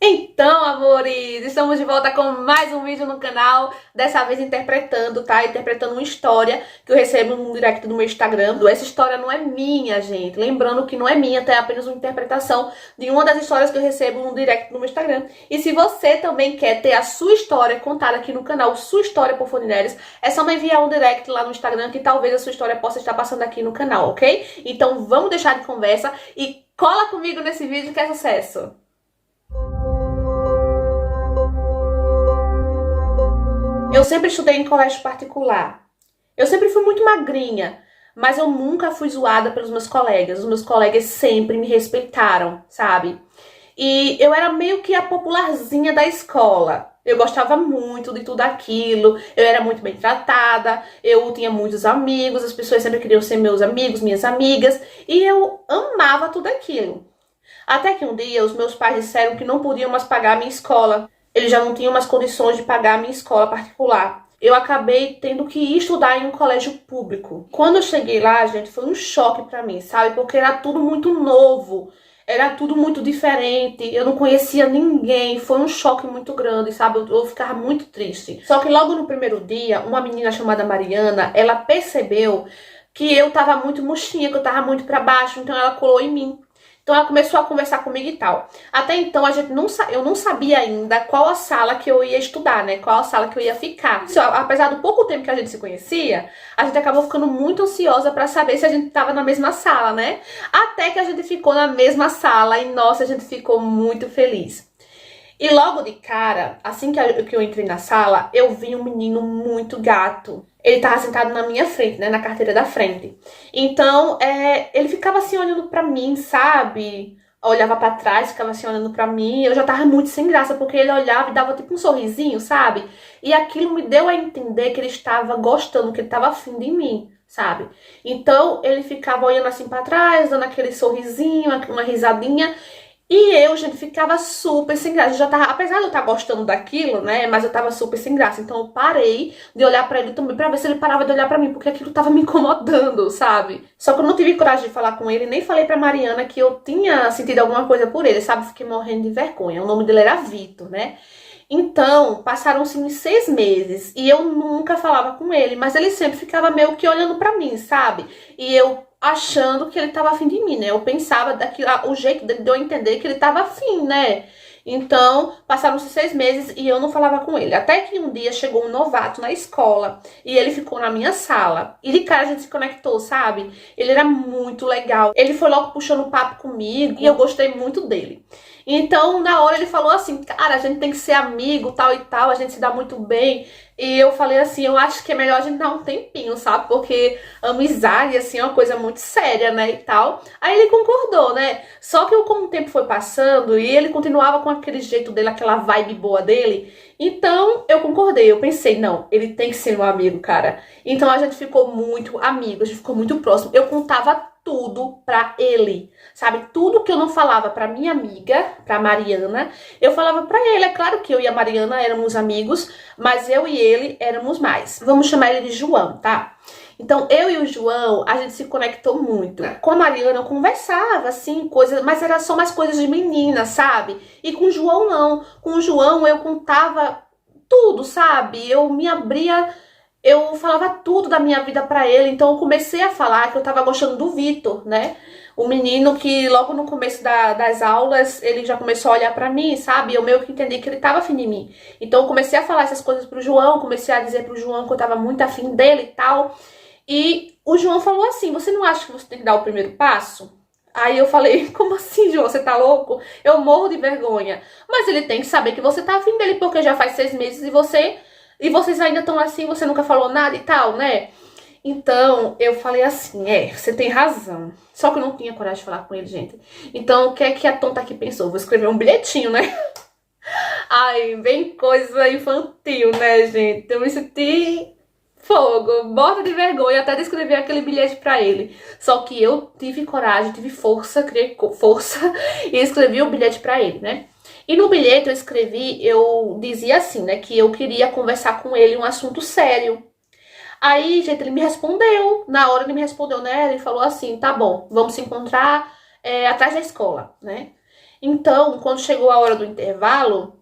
Então, amores, estamos de volta com mais um vídeo no canal, dessa vez interpretando, tá? Interpretando uma história que eu recebo no direct do meu Instagram. Essa história não é minha, gente. Lembrando que não é minha, tá? É apenas uma interpretação de uma das histórias que eu recebo no direct do meu Instagram. E se você também quer ter a sua história contada aqui no canal, sua história por Funinelis, é só me enviar um direct lá no Instagram que talvez a sua história possa estar passando aqui no canal, ok? Então vamos deixar de conversa e cola comigo nesse vídeo que é sucesso! Eu sempre estudei em colégio particular. Eu sempre fui muito magrinha, mas eu nunca fui zoada pelos meus colegas. Os meus colegas sempre me respeitaram, sabe? E eu era meio que a popularzinha da escola. Eu gostava muito de tudo aquilo, eu era muito bem tratada, eu tinha muitos amigos, as pessoas sempre queriam ser meus amigos, minhas amigas, e eu amava tudo aquilo. Até que um dia os meus pais disseram que não podiam mais pagar a minha escola. Eles já não tinham mais condições de pagar a minha escola particular. Eu acabei tendo que ir estudar em um colégio público. Quando eu cheguei lá, gente, foi um choque pra mim, sabe? Porque era tudo muito novo, era tudo muito diferente, eu não conhecia ninguém, foi um choque muito grande, sabe? Eu ficava muito triste. Só que logo no primeiro dia, uma menina chamada Mariana, ela percebeu que eu tava muito murchinha, que eu tava muito pra baixo, então ela colou em mim. Então ela começou a conversar comigo e tal. Até então eu não sabia ainda qual a sala que eu ia estudar, né? Qual a sala que eu ia ficar. Apesar do pouco tempo que a gente se conhecia, a gente acabou ficando muito ansiosa pra saber se a gente tava na mesma sala, né? Até que a gente ficou na mesma sala e, nossa, a gente ficou muito feliz. E logo de cara, assim que eu entrei na sala, eu vi um menino muito gato. Ele tava sentado na minha frente, né, na carteira da frente. Então, ele ficava assim olhando pra mim, sabe? Olhava pra trás, ficava assim olhando pra mim. Eu já tava muito sem graça, porque ele olhava e dava tipo um sorrisinho, sabe? E aquilo me deu a entender que ele estava gostando, que ele estava afim de mim, sabe? Então, ele ficava olhando assim pra trás, dando aquele sorrisinho, uma risadinha. E eu, gente, ficava super sem graça. Eu já tava, apesar de eu estar gostando daquilo, né? Mas eu tava super sem graça. Então eu parei de olhar pra ele também, pra ver se ele parava de olhar pra mim, porque aquilo tava me incomodando, sabe? Só que eu não tive coragem de falar com ele, nem falei pra Mariana que eu tinha sentido alguma coisa por ele, sabe? Fiquei morrendo de vergonha. O nome dele era Vitor, né? Então, passaram-se uns 6 meses e eu nunca falava com ele, mas ele sempre ficava meio que olhando pra mim, sabe? E eu achando que ele tava afim de mim, né? Eu pensava o jeito dele de eu entender que ele tava afim, né? Então, passaram-se 6 meses e eu não falava com ele. Até que um dia chegou um novato na escola e ele ficou na minha sala. E de cara a gente se conectou, sabe? Ele era muito legal. Ele foi logo puxando papo comigo e eu gostei muito dele. Então, na hora ele falou assim, cara, a gente tem que ser amigo, tal e tal, a gente se dá muito bem. E eu falei assim, eu acho que é melhor a gente dar um tempinho, sabe? Porque amizade, assim, é uma coisa muito séria, né, e tal. Aí ele concordou, né? Só que como o tempo foi passando e ele continuava com aquele jeito dele, aquela vibe boa dele, então eu concordei. Eu pensei, não, ele tem que ser meu amigo, cara. Então a gente ficou muito amigo, a gente ficou muito próximo. Eu contava tudo pra ele, sabe? Tudo que eu não falava pra minha amiga, pra Mariana, eu falava pra ele. É claro que eu e a Mariana éramos amigos, mas eu e ele éramos mais. Vamos chamar ele de João, tá? Então, eu e o João, a gente se conectou muito. Com a Mariana eu conversava, assim, coisas, mas era só mais coisas de menina, sabe? E com o João não. Com o João eu contava tudo, sabe? Eu me abria, eu falava tudo da minha vida pra ele. Então eu comecei a falar que eu tava gostando do Vitor, né? O menino que logo no começo das aulas, ele já começou a olhar pra mim, sabe? Eu meio que entendi que ele tava afim de mim. Então eu comecei a falar essas coisas pro João, comecei a dizer pro João que eu tava muito afim dele e tal. E o João falou assim, você não acha que você tem que dar o primeiro passo? Aí eu falei, como assim, João, você tá louco? Eu morro de vergonha. Mas ele tem que saber que você tá afim dele, porque já faz 6 meses e vocês ainda estão assim, você nunca falou nada e tal, né? Então, eu falei assim, você tem razão. Só que eu não tinha coragem de falar com ele, gente. Então, o que é que a tonta aqui pensou? Vou escrever um bilhetinho, né? Ai, bem coisa infantil, né, gente? Eu me senti fogo, morta de vergonha até de escrever aquele bilhete pra ele. Só que eu tive coragem, tive força, criei força e escrevi o bilhete pra ele, né? E no bilhete eu dizia assim, né, que eu queria conversar com ele um assunto sério. Aí, gente, ele me respondeu. Na hora ele me respondeu, né? Ele falou assim, tá bom, vamos se encontrar atrás da escola, né? Então, quando chegou a hora do intervalo,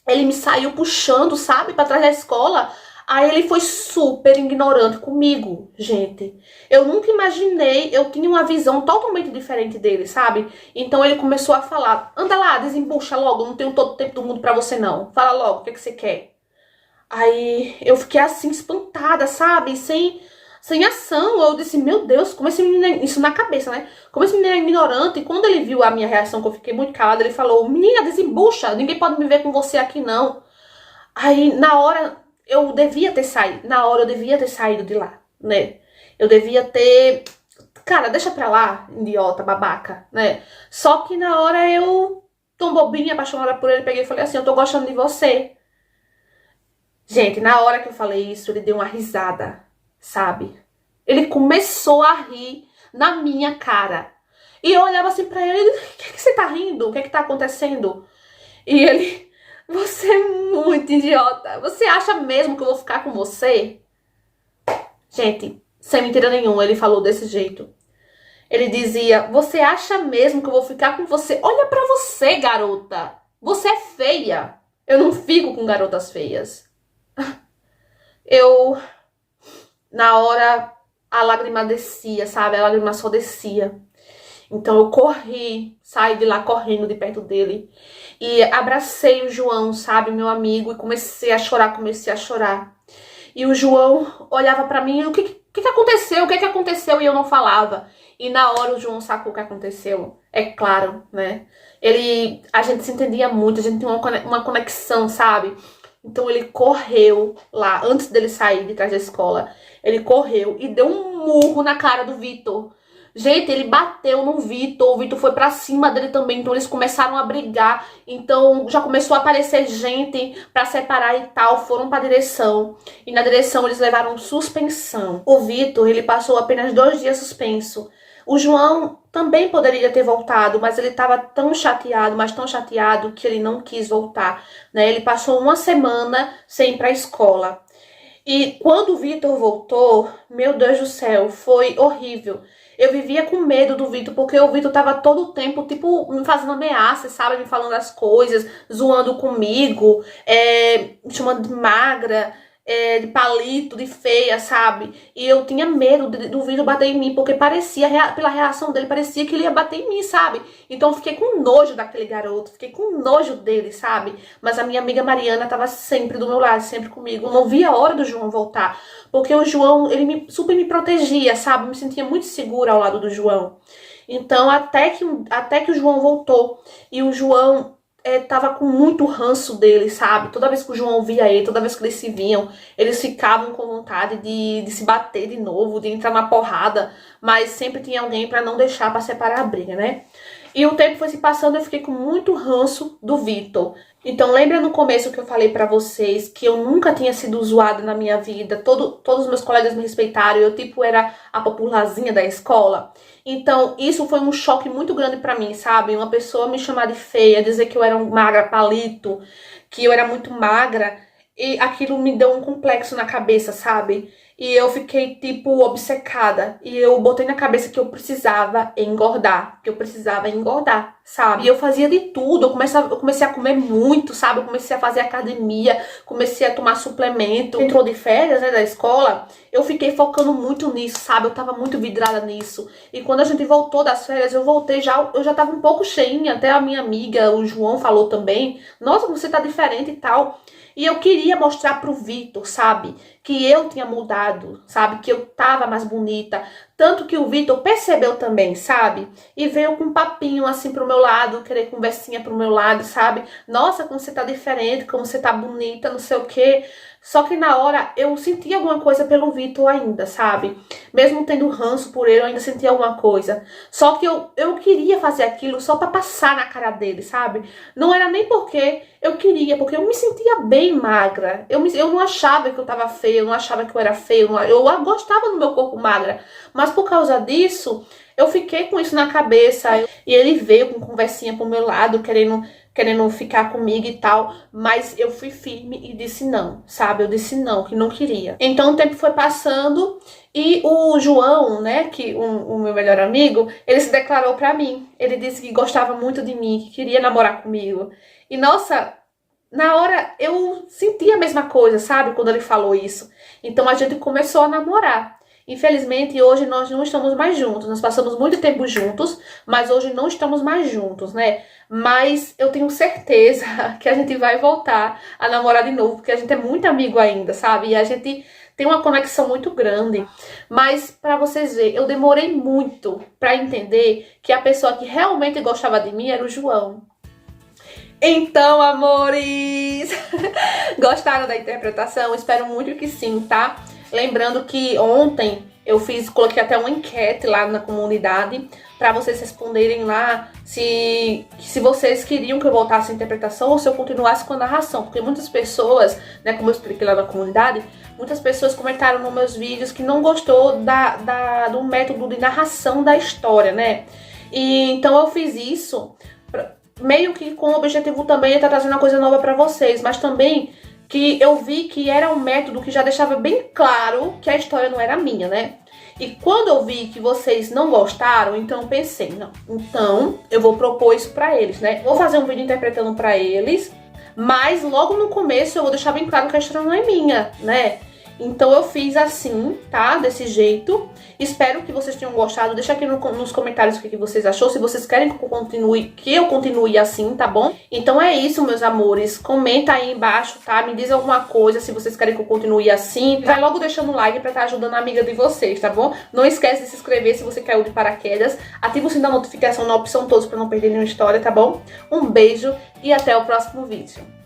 ele me saiu puxando, sabe, pra trás da escola. Aí ele foi super ignorante comigo, gente. Eu nunca imaginei, eu tinha uma visão totalmente diferente dele, sabe? Então ele começou a falar: anda lá, desembucha logo, não tenho todo o tempo do mundo pra você não. Fala logo, o que você quer? Aí eu fiquei assim, espantada, sabe? Sem ação. Eu disse: meu Deus, como esse menino isso na cabeça, né? Como esse menino é ignorante. E quando ele viu a minha reação, que eu fiquei muito calada, ele falou: menina, desembucha, ninguém pode me ver com você aqui não. Aí na hora eu devia ter saído, de lá, né? Eu devia ter, cara, deixa pra lá, idiota, babaca, né? Só que na hora eu, tão bobinha, apaixonada por ele, peguei e falei assim: eu tô gostando de você. Gente, na hora que eu falei isso, ele deu uma risada, sabe? Ele começou a rir na minha cara. E eu olhava assim pra ele: o que é que você tá rindo? O que é que tá acontecendo? E ele: você é muito idiota. Você acha mesmo que eu vou ficar com você? Gente, sem mentira nenhuma, ele falou desse jeito. Ele dizia: você acha mesmo que eu vou ficar com você? Olha pra você, garota. Você é feia. Eu não fico com garotas feias. Eu, na hora, a lágrima descia, sabe? A lágrima só descia. Então eu corri, saí de lá correndo de perto dele. E abracei o João, sabe, meu amigo, e comecei a chorar. E o João olhava pra mim: o que aconteceu? O que aconteceu? E eu não falava. E na hora o João sacou o que aconteceu. É claro, né? A gente se entendia muito, a gente tinha uma conexão, sabe? Então ele correu lá, antes dele sair de trás da escola, ele correu e deu um murro na cara do Vitor. Gente, ele bateu no Vitor, o Vitor foi pra cima dele também, então eles começaram a brigar, então já começou a aparecer gente pra separar e tal, foram pra direção, e na direção eles levaram suspensão. O Vitor, ele passou apenas 2 dias suspenso. O João também poderia ter voltado, mas ele estava tão chateado, mas tão chateado, que ele não quis voltar, né? Ele passou 1 semana sem ir pra escola. E quando o Vitor voltou, meu Deus do céu, foi horrível. Eu vivia com medo do Vitor, porque o Vitor tava todo o tempo, tipo, me fazendo ameaças, sabe? Me falando as coisas, zoando comigo, me chamando de magra, de palito, de feia, sabe? E eu tinha medo do Vitor bater em mim, porque parecia, pela reação dele, parecia que ele ia bater em mim, sabe? Então eu fiquei com nojo daquele garoto, fiquei com nojo dele, sabe? Mas a minha amiga Mariana tava sempre do meu lado, sempre comigo. Eu não via a hora do João voltar, porque o João, ele super me protegia, sabe? Eu me sentia muito segura ao lado do João. Então, até que o João voltou, e o João tava com muito ranço dele, sabe? Toda vez que o João via ele, toda vez que eles se viam, eles ficavam com vontade de se bater de novo, de entrar na porrada, mas sempre tinha alguém pra não deixar, pra separar a briga, né? E o tempo foi se passando, eu fiquei com muito ranço do Vitor. Então, lembra no começo que eu falei pra vocês que eu nunca tinha sido zoada na minha vida, todos os meus colegas me respeitaram, eu tipo era a popularzinha da escola? Então, isso foi um choque muito grande pra mim, sabe? Uma pessoa me chamar de feia, dizer que eu era um magra palito, que eu era muito magra, e aquilo me deu um complexo na cabeça, sabe? E eu fiquei, tipo, obcecada. E eu botei na cabeça que eu precisava engordar. Sabe? E eu fazia de tudo. Eu comecei a comer muito, sabe? Eu comecei a fazer academia. Comecei a tomar suplemento. Entrou de férias, né, da escola. Eu fiquei focando muito nisso, sabe? Eu tava muito vidrada nisso. E quando a gente voltou das férias, eu voltei já... Eu já tava um pouco cheinha. Até a minha amiga, o João, falou também: nossa, você tá diferente e tal. E eu queria mostrar pro Vitor, sabe? Que eu tinha mudado, sabe? Que eu tava mais bonita. Tanto que o Vitor percebeu também, sabe? E veio com um papinho assim pro meu lado, querer conversinha pro meu lado, sabe? Nossa, como você tá diferente, como você tá bonita, não sei o quê. Só que na hora eu senti alguma coisa pelo Vitor ainda, sabe? Mesmo tendo ranço por ele, eu ainda senti alguma coisa. Só que eu queria fazer aquilo só pra passar na cara dele, sabe? Não era nem porque eu queria, porque eu me sentia bem magra. Eu não achava que eu tava feia, eu não achava que eu era feia. Eu gostava do meu corpo magra. Mas por causa disso, eu fiquei com isso na cabeça. E ele veio com conversinha pro meu lado, querendo querendo ficar comigo e tal, mas eu fui firme e disse não, sabe? Eu disse não, que não queria. Então o tempo foi passando e o João, né, que o meu melhor amigo, ele se declarou pra mim. Ele disse que gostava muito de mim, que queria namorar comigo. E nossa, na hora eu senti a mesma coisa, sabe? Quando ele falou isso. Então a gente começou a namorar. Infelizmente, hoje nós não estamos mais juntos. Nós passamos muito tempo juntos, mas hoje não estamos mais juntos, né? Mas eu tenho certeza que a gente vai voltar a namorar de novo, porque a gente é muito amigo ainda, sabe? E a gente tem uma conexão muito grande. Mas, pra vocês verem, eu demorei muito pra entender que a pessoa que realmente gostava de mim era o João. Então, amores, gostaram da interpretação? Espero muito que sim, tá? Lembrando que ontem eu coloquei até uma enquete lá na comunidade para vocês responderem lá se vocês queriam que eu voltasse a interpretação ou se eu continuasse com a narração, porque muitas pessoas, né, como eu expliquei lá na comunidade, muitas pessoas comentaram nos meus vídeos que não gostou do método de narração da história, né? E então eu fiz isso meio que com o objetivo também de estar trazendo uma coisa nova para vocês, mas também que eu vi que era um método que já deixava bem claro que a história não era minha, né? E quando eu vi que vocês não gostaram, então eu pensei, não, então eu vou propor isso pra eles, né? Vou fazer um vídeo interpretando pra eles, mas logo no começo eu vou deixar bem claro que a história não é minha, né? Então eu fiz assim, tá? Desse jeito. Espero que vocês tenham gostado. Deixa aqui nos comentários o que vocês achou. Se vocês querem que eu continue assim, tá bom? Então é isso, meus amores. Comenta aí embaixo, tá? Me diz alguma coisa se vocês querem que eu continue assim. Vai logo deixando o like pra estar ajudando a amiga de vocês, tá bom? Não esquece de se inscrever se você caiu de paraquedas. Ativa o sininho da notificação na opção todos pra não perder nenhuma história, tá bom? Um beijo e até o próximo vídeo.